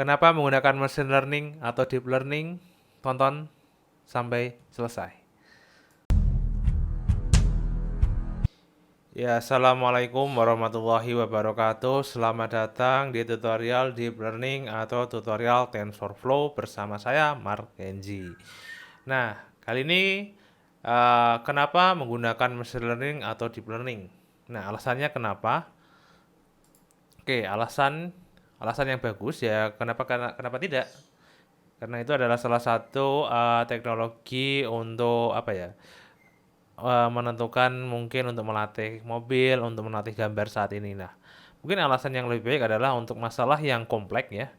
Kenapa menggunakan machine learning atau deep learning? Tonton sampai selesai. Ya, assalamualaikum warahmatullahi wabarakatuh. Selamat datang di tutorial deep learning atau tutorial TensorFlow bersama saya Mark Kenji. Nah, kali ini kenapa menggunakan machine learning atau deep learning? Nah, alasannya kenapa? Oke, alasan yang bagus ya. Kenapa tidak? Karena itu adalah salah satu teknologi untuk apa ya? Menentukan mungkin untuk melatih mobil, untuk melatih gambar saat ini. Nah, mungkin alasan yang lebih baik adalah untuk masalah yang kompleks ya.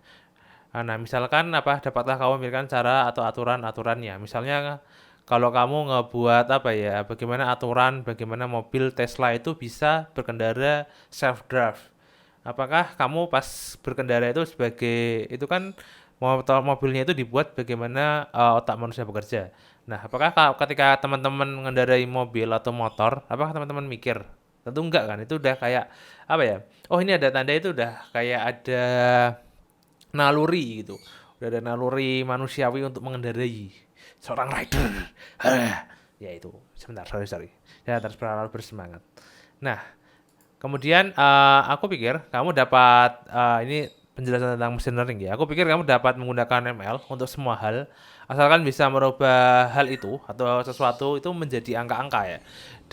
Nah, misalkan dapatlah kamu memberikan cara atau aturan-aturannya. Misalnya kalau kamu ngebuat bagaimana aturan bagaimana mobil Tesla itu bisa berkendara self drive. Apakah kamu pas berkendara itu sebagai itu kan mobilnya itu dibuat bagaimana otak manusia bekerja. Nah, apakah ketika teman-teman mengendarai mobil atau motor, apakah teman-teman mikir? Tentu enggak kan? Itu udah kayak apa ya? Oh, ini ada tanda itu udah kayak ada naluri gitu. Udah ada naluri manusiawi untuk mengendarai seorang rider. Ya itu. Sebentar, sorry. Saya terlalu bersemangat. Nah, kemudian aku pikir kamu dapat ini penjelasan tentang machine learning ya. Aku pikir kamu dapat menggunakan ML untuk semua hal, asalkan bisa merubah hal itu atau sesuatu itu menjadi angka-angka ya,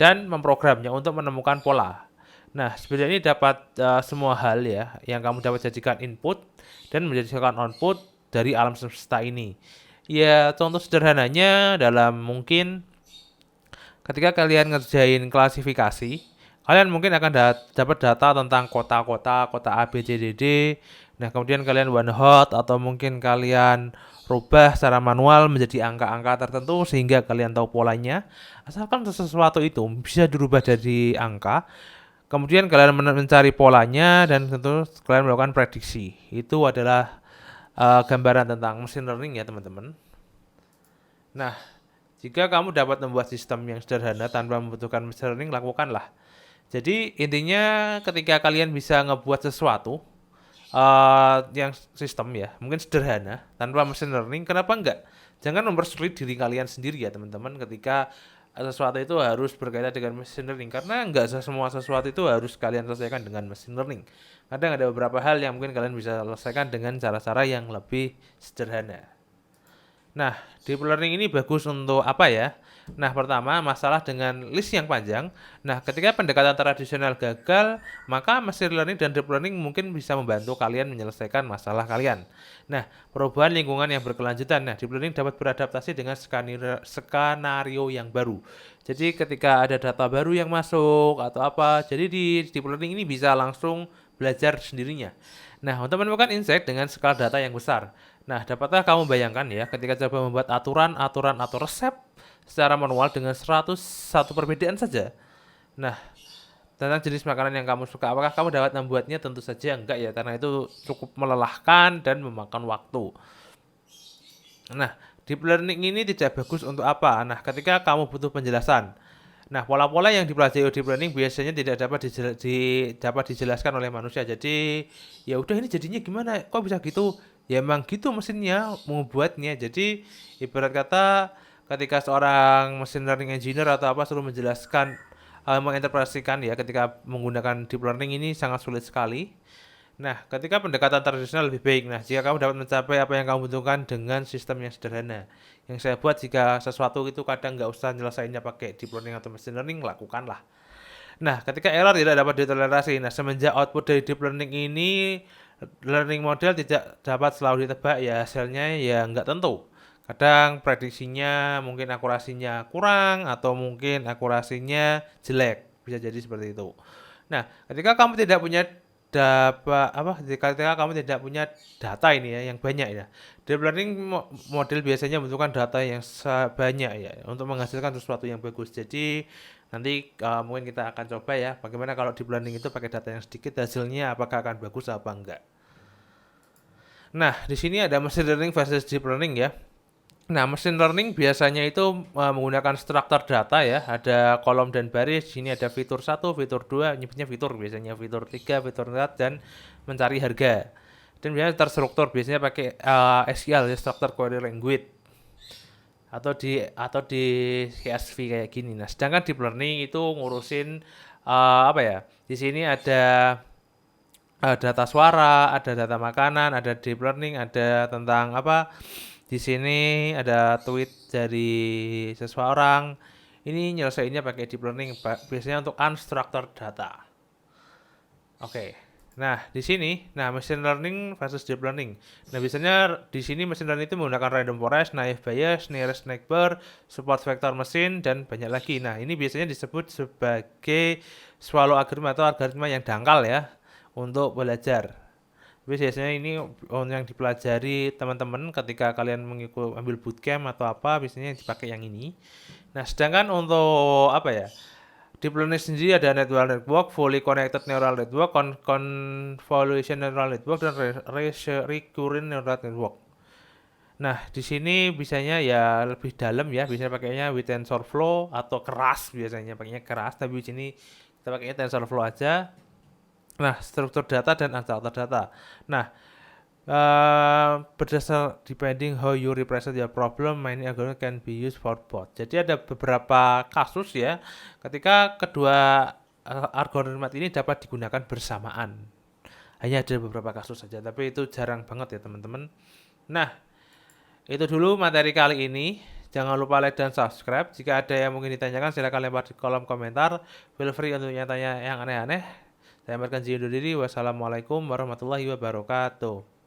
dan memprogramnya untuk menemukan pola. Nah, sebenarnya ini dapat semua hal ya yang kamu dapat jadikan input dan menjadikan output dari alam semesta ini. Ya, contoh sederhananya dalam mungkin ketika kalian ngerjain klasifikasi, kalian mungkin akan dapat data tentang kota-kota, kota A, B, C, D, D. Nah, kemudian kalian one hot atau mungkin kalian rubah secara manual menjadi angka-angka tertentu sehingga kalian tahu polanya. Asalkan sesuatu itu bisa dirubah dari angka, kemudian kalian mencari polanya dan tentu kalian melakukan prediksi. Itu adalah gambaran tentang machine learning ya, teman-teman. Nah, jika kamu dapat membuat sistem yang sederhana tanpa membutuhkan machine learning, lakukanlah. Jadi intinya ketika kalian bisa ngebuat sesuatu yang sistem ya, mungkin sederhana tanpa machine learning, kenapa enggak? Jangan mempersulit diri kalian sendiri ya teman-teman ketika sesuatu itu harus berkaitan dengan machine learning, karena enggak semua sesuatu itu harus kalian selesaikan dengan machine learning. Kadang ada beberapa hal yang mungkin kalian bisa selesaikan dengan cara-cara yang lebih sederhana. Nah, deep learning ini bagus untuk apa ya? Nah, pertama, masalah dengan list yang panjang. Nah, ketika pendekatan tradisional gagal, maka machine learning dan deep learning mungkin bisa membantu kalian menyelesaikan masalah kalian. Nah, perubahan lingkungan yang berkelanjutan. Nah, deep learning dapat beradaptasi dengan skenario yang baru. Jadi, ketika ada data baru yang masuk atau apa, jadi di deep learning ini bisa langsung belajar sendirinya. Nah, untuk menemukan insight dengan skala data yang besar. Nah, dapatkah kamu bayangkan ya ketika coba membuat aturan-aturan atau resep secara manual dengan 101 perbedaan saja. Nah, tentang jenis makanan yang kamu suka, apakah kamu dapat membuatnya? Tentu saja enggak ya, karena itu cukup melelahkan dan memakan waktu. Nah, deep learning ini tidak bagus untuk apa? Nah, ketika kamu butuh penjelasan. Nah, pola-pola yang dipelajari deep learning biasanya tidak dapat dijelaskan oleh manusia. Jadi, ya udah ini jadinya gimana? Kok bisa gitu? Ya emang gitu mesinnya membuatnya. Jadi, ibarat kata ketika seorang machine learning engineer atau apa suruh menjelaskan menginterpretasikan ya ketika menggunakan deep learning ini sangat sulit sekali. Nah, ketika pendekatan tradisional lebih baik. Nah, jika kamu dapat mencapai apa yang kamu butuhkan dengan sistem yang sederhana. Yang saya buat jika sesuatu itu kadang nggak usah nyelesainnya pakai deep learning atau machine learning, lakukanlah. Nah, ketika error tidak dapat ditoleransi. Nah, semenjak output dari deep learning ini, learning model tidak dapat selalu ditebak ya, hasilnya ya nggak tentu. Kadang prediksinya mungkin akurasinya kurang atau mungkin akurasinya jelek. Bisa jadi seperti itu. Nah, ketika kamu tidak punya ketika kamu tidak punya data ini ya yang banyak ya. Deep learning model biasanya membutuhkan data yang banyak ya untuk menghasilkan sesuatu yang bagus. Jadi nanti mungkin kita akan coba ya bagaimana kalau deep learning itu pakai data yang sedikit, hasilnya apakah akan bagus apa enggak. Nah, di sini ada machine learning versus deep learning ya. Nah, machine learning biasanya itu menggunakan struktur data ya, ada kolom dan baris. Di sini ada fitur 1, fitur 2, nyebutnya fitur biasanya fitur 3, fitur 4 dan mencari harga. Dan biasanya terstruktur, biasanya pakai SQL, Structured Query Language, atau di CSV kayak gini. Nah, sedangkan deep learning itu ngurusin apa ya? Di sini ada data suara, ada data makanan, ada deep learning, ada tentang apa? Di sini ada tweet dari seseorang. Ini nyelesainnya pakai deep learning, biasanya untuk unstructured data. Oke. Nah, di sini, machine learning versus deep learning. Nah, biasanya di sini machine learning itu menggunakan random forest, naive bayes, nearest neighbor, support vector machine, dan banyak lagi. Nah, ini biasanya disebut sebagai swallow algorithm atau algoritma yang dangkal ya untuk belajar. Tapi biasanya ini yang dipelajari teman-teman ketika kalian ambil bootcamp atau apa, biasanya dipakai yang ini. Nah, sedangkan untuk apa ya? Deep learning sendiri ada neural network, fully connected neural network, convolution neural network, dan recurrent neural network. Nah, di sini biasanya ya lebih dalam ya, biasanya pakainya with TensorFlow atau keras, biasanya pakainya keras, tapi di sini kita pakainya TensorFlow aja. Nah, struktur data dan unstructured data. Nah, berdasar depending how you represent your problem, mining algorithm can be used for both. Jadi ada beberapa kasus ya, ketika kedua algoritma ini dapat digunakan bersamaan. Hanya ada beberapa kasus saja, tapi itu jarang banget ya teman-teman. Nah, itu dulu materi kali ini. Jangan lupa like dan subscribe. Jika ada yang mungkin ditanyakan, silakan lempar di kolom komentar. Feel free untuk tanya yang aneh-aneh. Saya Mark Kenji undur diri. Wassalamualaikum warahmatullahi wabarakatuh.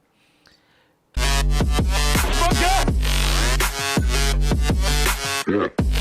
Yeah.